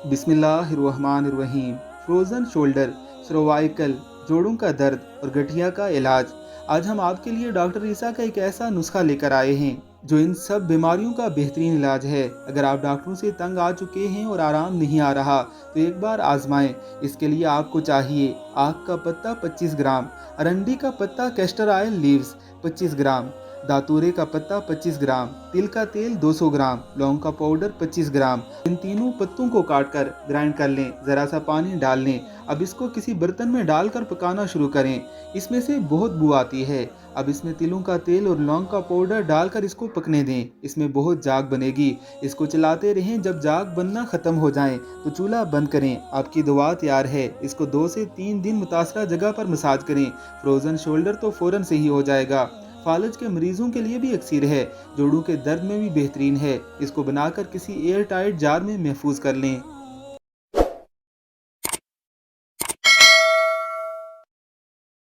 बिस्मिल्लाहिर्रहमानिर्रहीम। Frozen shoulder, cervical, जोड़ों का दर्द और गठिया का इलाज। आज हम आपके लिए डॉक्टर ईसा का एक ऐसा नुस्खा लेकर आए हैं जो इन सब बीमारियों का बेहतरीन इलाज है। अगर आप डॉक्टरों से तंग आ चुके हैं और आराम नहीं आ रहा तो एक बार आजमाएं। इसके लिए आपको चाहिए आक का पत्ता 25 ग्राम, अरंडी का पत्ता कैस्टर ऑयल लीव्स 25 ग्राम, दातूरे का पत्ता 25 ग्राम, तिल का तेल 200 ग्राम, लौंग का पाउडर 25 ग्राम। इन तीनों पत्तों को काटकर ग्राइंड कर लें, ज़रा सा पानी डाल लें। अब इसको किसी बर्तन में डालकर पकाना शुरू करें। इसमें से बहुत बू आती है। अब इसमें तिलों का तेल और लौंग का पाउडर डालकर इसको पकने दें। इसमें बहुत जाग बनेगी। इसको चलाते रहें। जब जाग बनना ख़त्म हो जाए तो चूल्हा बंद करें। आपकी दवा तैयार है। इसको 2 से 3 दिन मुतासरा जगह पर मसाज करें। फ्रोज़न शोल्डर तो फ़ौरन सही हो जाएगा। फालज के मरीजों के लिए भी अक्सीर है। जोड़ों के दर्द में भी बेहतरीन है। इसको बनाकर किसी एयर टाइट जार में महफूज कर लें।